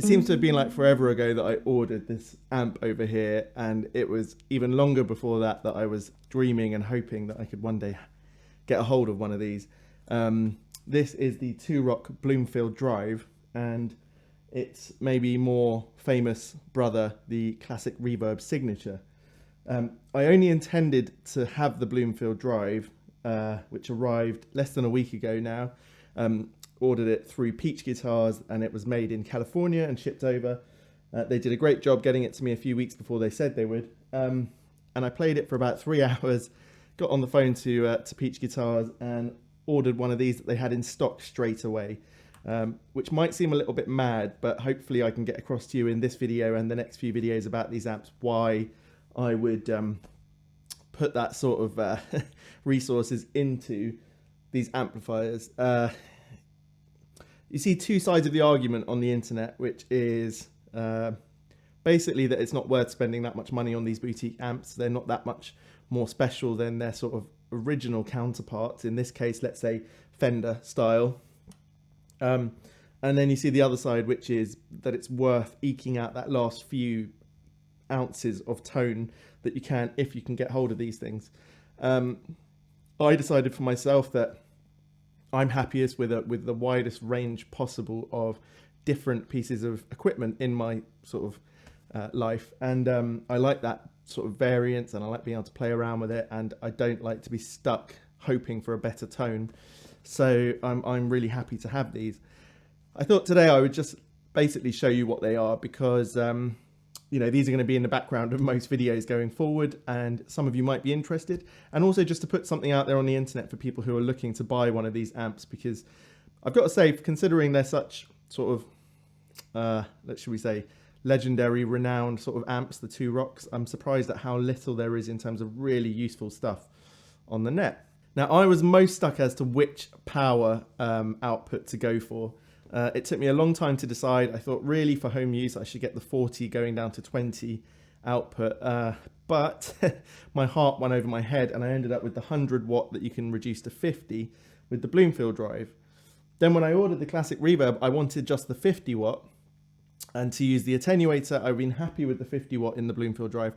It seems to have been like forever ago that I ordered this amp over here, and it was even longer before that I was dreaming and hoping that I could one day get a hold of one of these. This is the 2-Rock Bloomfield Drive, and its maybe more famous brother, the classic Reverb Signature. I only intended to have the Bloomfield Drive, which arrived less than a week ago now. Ordered it through Peach Guitars, and it was made in California and shipped over. They did a great job getting it to me a few weeks before they said they would. And I played it for about 3 hours, got on the phone to Peach Guitars and ordered one of these that they had in stock straight away, which might seem a little bit mad, but hopefully I can get across to you in this video and the next few videos about these amps why I would put that sort of resources into these amplifiers. You see two sides of the argument on the internet, which is basically that it's not worth spending that much money on these boutique amps. They're not that much more special than their sort of original counterparts. In this case, let's say Fender style. And then you see the other side, which is that it's worth eking out that last few ounces of tone that you can if you can get hold of these things. I decided for myself that I'm happiest with the widest range possible of different pieces of equipment in my sort of life, and I like that sort of variance, and I like being able to play around with it, and I don't like to be stuck hoping for a better tone. So I'm really happy to have these. I thought today I would just basically show you what they are, because these are going to be in the background of most videos going forward, and some of you might be interested. And also just to put something out there on the internet for people who are looking to buy one of these amps, because I've got to say, considering they're such sort of, should we say, legendary, renowned sort of amps, the 2-Rocks, I'm surprised at how little there is in terms of really useful stuff on the net. Now, I was most stuck as to which power output to go for. It took me a long time to decide. I thought really for home use I should get the 40 going down to 20 output, but my heart went over my head and I ended up with the 100 watt that you can reduce to 50 with the Bloomfield Drive. Then when I ordered the classic Reverb, I wanted just the 50 watt, and to use the attenuator I've been happy with the 50 watt in the Bloomfield Drive.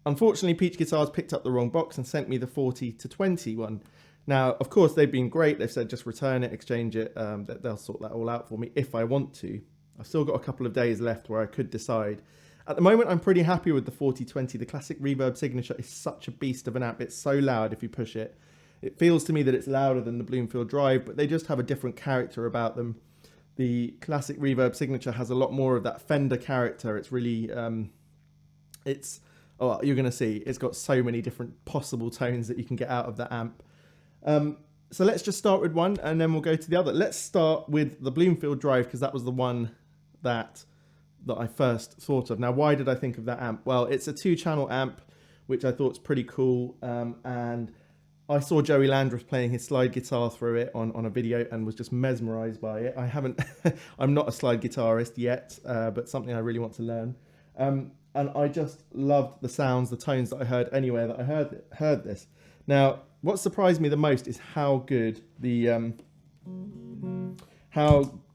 Unfortunately, Peach Guitars picked up the wrong box and sent me the 40 to 20 one. Now, of course, they've been great. They've said just return it, exchange it. They'll sort that all out for me if I want to. I've still got a couple of days left where I could decide. At the moment, I'm pretty happy with the 4020. The classic Reverb Signature is such a beast of an amp. It's so loud if you push it. It feels to me that it's louder than the Bloomfield Drive, but they just have a different character about them. The classic Reverb Signature has a lot more of that Fender character. It's really, you're going to see, it's got so many different possible tones that you can get out of the amp. So let's just start with one and then we'll go to the other. Let's start with the Bloomfield Drive, because that was the one that I first thought of. Now, why did I think of that amp? Well, it's a 2-channel amp, which I thought was pretty cool. And I saw Joey Landreth playing his slide guitar through it on a video and was just mesmerized by it. I'm not a slide guitarist yet, but something I really want to learn. And I just loved the sounds, the tones that I heard anywhere that I heard this. Now, what surprised me the most is how good the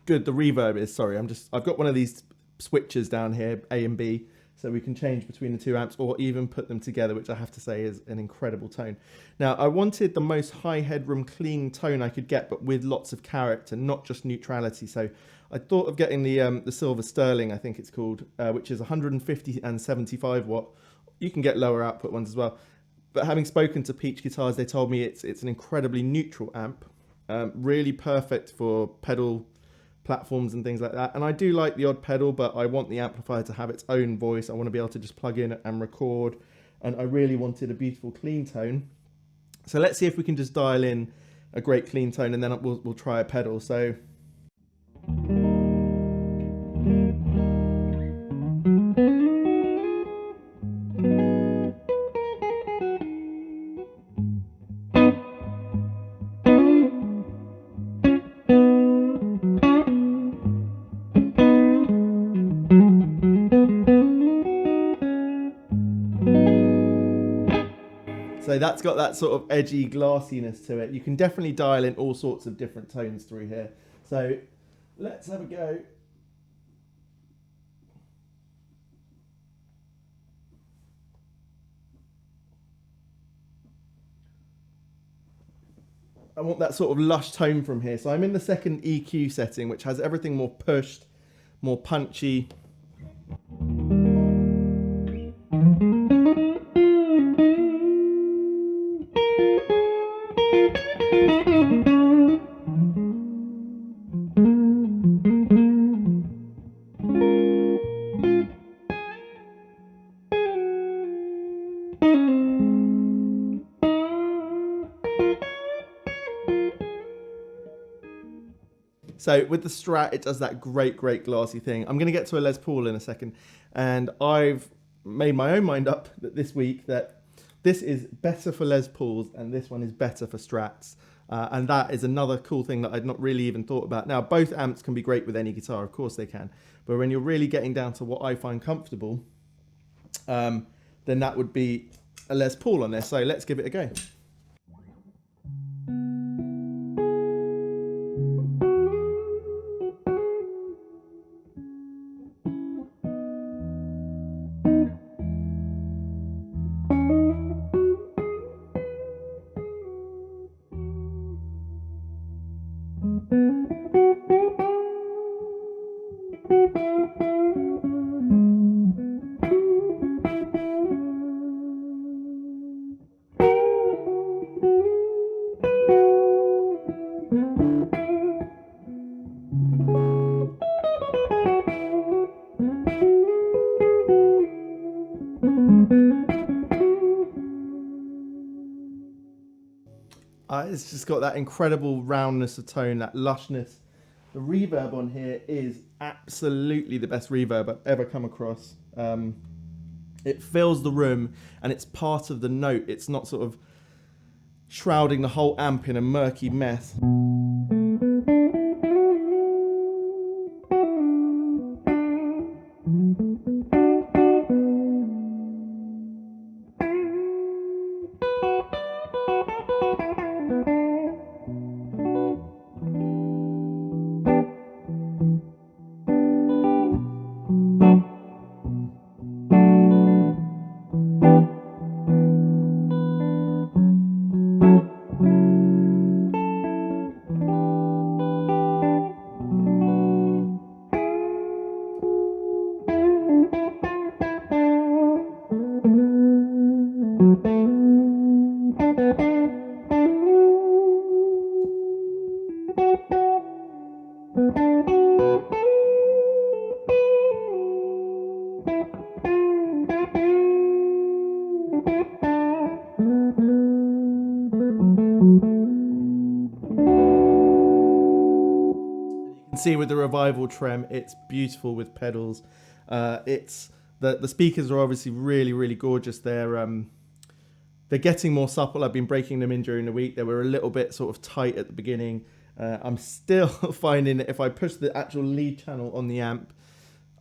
reverb is. Sorry, I've got one of these switches down here, A and B, so we can change between the two amps or even put them together, which I have to say is an incredible tone. Now, I wanted the most high headroom clean tone I could get, but with lots of character, not just neutrality. So I thought of getting the Silver Sterling, I think it's called, which is 150 and 75 watt. You can get lower output ones as well. But having spoken to Peach Guitars, they told me it's an incredibly neutral amp, really perfect for pedal platforms and things like that. And I do like the odd pedal, but I want the amplifier to have its own voice. I want to be able to just plug in and record, and I really wanted a beautiful clean tone. So let's see if we can just dial in a great clean tone, and then we'll try a pedal. So So that's got that sort of edgy glassiness to it. You can definitely dial in all sorts of different tones through here. So let's have a go. I want that sort of lush tone from here. So I'm in the second EQ setting, which has everything more pushed, more punchy. So with the Strat, it does that great glassy thing. I'm going to get to a Les Paul in a second, and I've made my own mind up that this week that this is better for Les Pauls and this one is better for Strats. And that is another cool thing that I'd not really even thought about. Now, both amps can be great with any guitar, of course they can. But when you're really getting down to what I find comfortable, then that would be a Les Paul on there. So let's give it a go. It's just got that incredible roundness of tone, that lushness. The reverb on here is absolutely the best reverb I've ever come across. It fills the room and it's part of the note. It's not sort of shrouding the whole amp in a murky mess. See with the Revival trem, it's beautiful with pedals. It's the speakers are obviously really gorgeous. They're getting more supple. I've been breaking them in during the week. They were a little bit sort of tight at the beginning. I'm still finding that if I push the actual lead channel on the amp,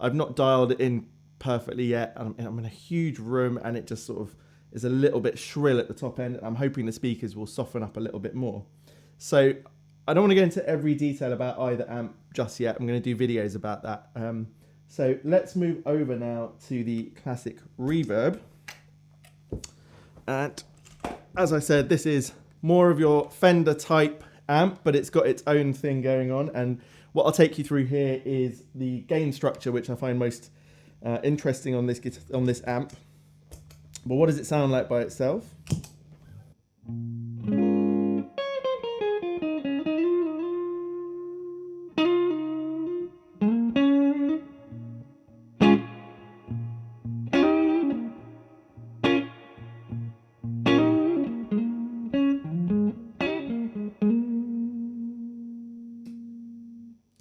I've not dialed it in perfectly yet. I'm in a huge room and it just sort of is a little bit shrill at the top end. I'm hoping the speakers will soften up a little bit more. So I don't want to go into every detail about either amp just yet. I'm going to do videos about that. So let's move over now to the classic Reverb. And as I said, this is more of your Fender type amp, but it's got its own thing going on. And what I'll take you through here is the gain structure, which I find most interesting on this amp. But what does it sound like by itself?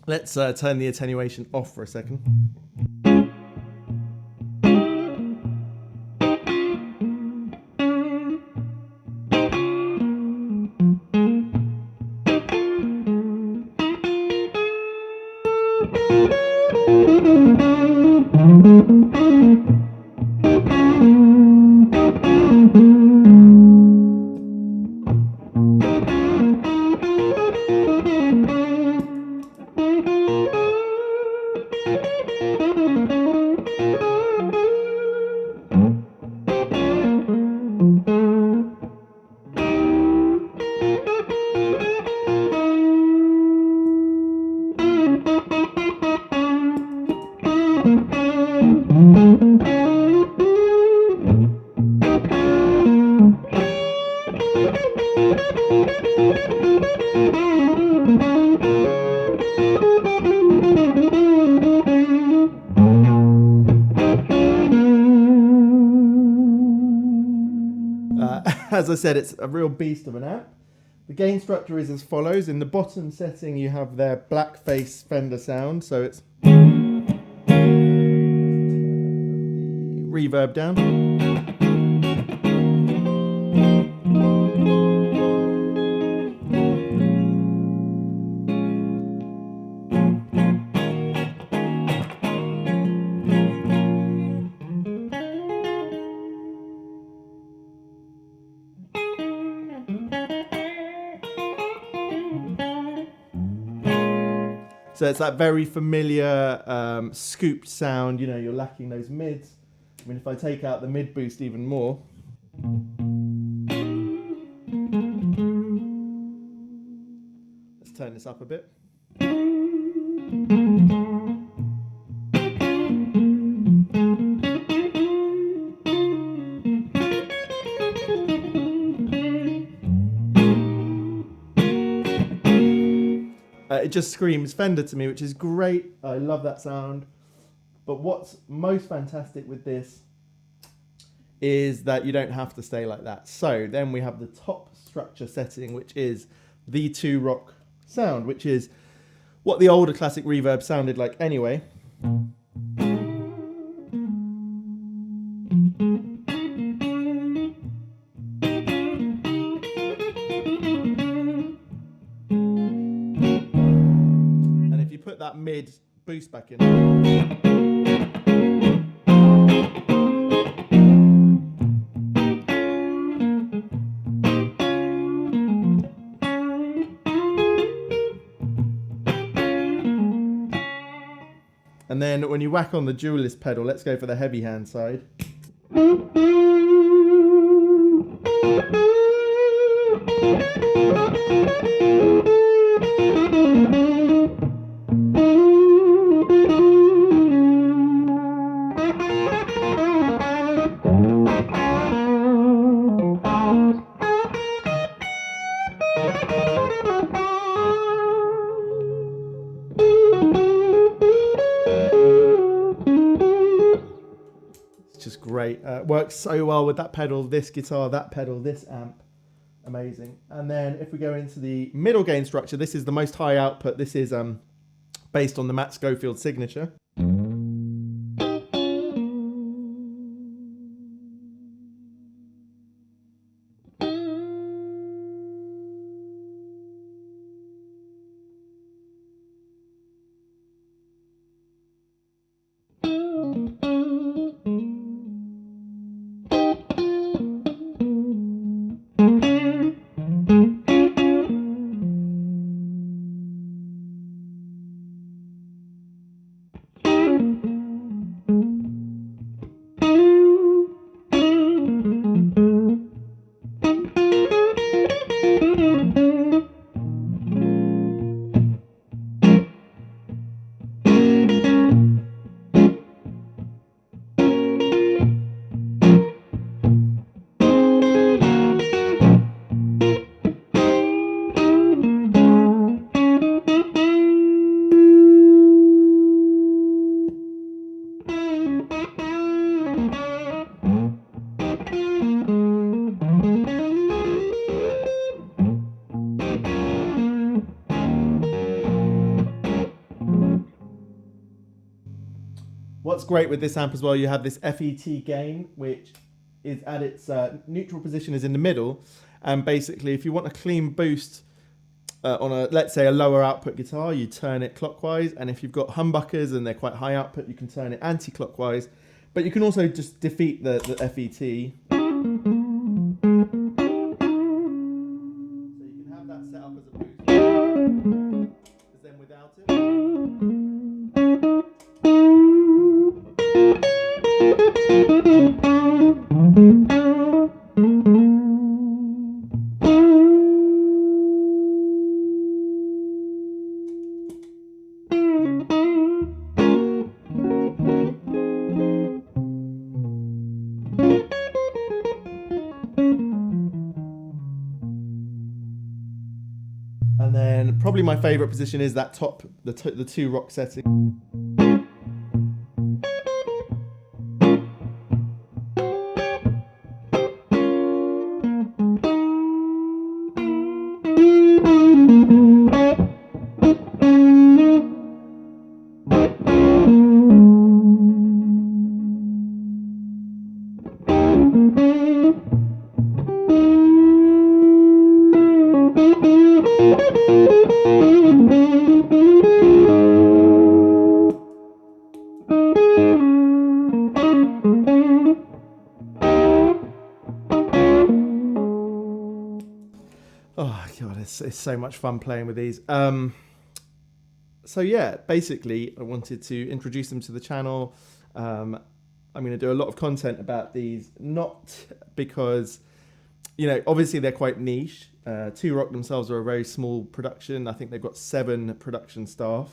Let's turn the attenuation off for a second. as I said, it's a real beast of an amp. The gain structure is as follows. In the bottom setting, you have their black face Fender sound, so it's reverb down. So it's that very familiar scooped sound, you know, you're lacking those mids. I mean, if I take out the mid boost even more. Let's turn this up a bit. It just screams Fender to me, which is great. I love that sound. But what's most fantastic with this is that you don't have to stay like that. So then we have the top structure setting, which is the 2 rock sound, which is what the older classic Reverb sounded like anyway. Put that mid boost back in. And then when you whack on the dualist pedal, let's go for the heavy hand side. Just great. Works so well with that pedal, this guitar, that pedal, this amp. Amazing. And then if we go into the middle gain structure, this is the most high output. This is based on the Matt Schofield signature. What's great with this amp as well, you have this FET gain, which is at its neutral position is in the middle. And basically, if you want a clean boost on a, let's say, a lower output guitar, you turn it clockwise. And if you've got humbuckers and they're quite high output, you can turn it anti-clockwise. But you can also just defeat the FET. So you can have that set up as a boost. Because then without it. And then probably my favorite position is that top, the 2 rock setting. it's so much fun playing with these. So yeah, basically I wanted to introduce them to the channel. I'm going to do a lot of content about these, not because, you know, obviously they're quite niche. Two Rock themselves are a very small production. I think they've got 7 production staff,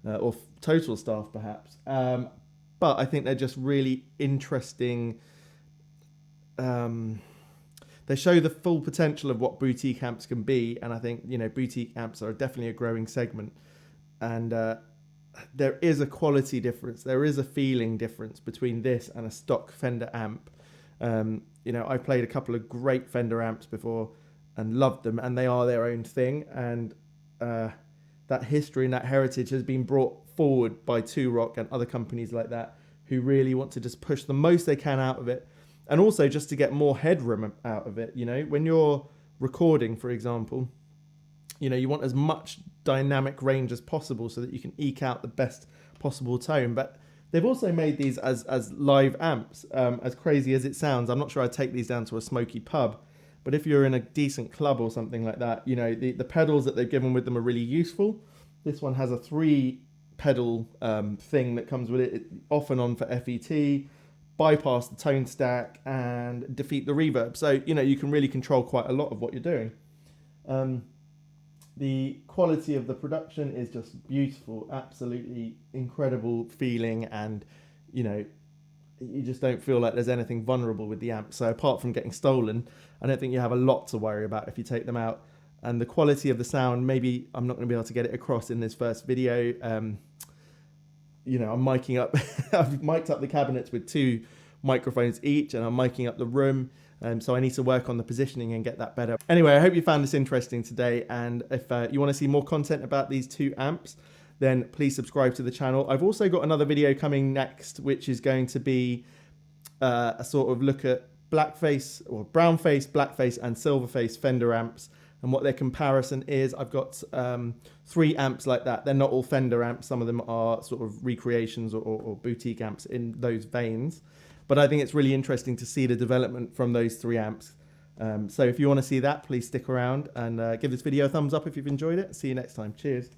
or total staff perhaps. But I think they're just really interesting. They show the full potential of what boutique amps can be, and I think, you know, boutique amps are definitely a growing segment, and there is a quality difference, there is a feeling difference between this and a stock Fender amp. You know, I've played a couple of great Fender amps before and loved them, and they are their own thing, and that history and that heritage has been brought forward by Two Rock and other companies like that, who really want to just push the most they can out of it. And also just to get more headroom out of it. You know, when you're recording, for example, you know, you want as much dynamic range as possible so that you can eke out the best possible tone. But they've also made these as live amps. As crazy as it sounds, I'm not sure I'd take these down to a smoky pub. But if you're in a decent club or something like that, you know, the pedals that they've given with them are really useful. This one has a 3 pedal thing that comes with it, off and on for FET, bypass the tone stack, and defeat the reverb. So, you know, you can really control quite a lot of what you're doing. The quality of the production is just beautiful, absolutely incredible feeling, and, you know, you just don't feel like there's anything vulnerable with the amp. So apart from getting stolen, I don't think you have a lot to worry about if you take them out. And the quality of the sound, maybe I'm not going to be able to get it across in this first video. You know, I'm miking up, I've mic'd up the cabinets with 2 microphones each, and I'm miking up the room. So I need to work on the positioning and get that better. Anyway, I hope you found this interesting today. And if you want to see more content about these 2 amps, then please subscribe to the channel. I've also got another video coming next, which is going to be a sort of look at blackface, or brownface, blackface and silverface Fender amps, and what their comparison is. I've got 3 amps like that. They're not all Fender amps. Some of them are sort of recreations or boutique amps in those veins. But I think it's really interesting to see the development from those 3 amps. So if you want to see that, please stick around and give this video a thumbs up if you've enjoyed it. See you next time. Cheers.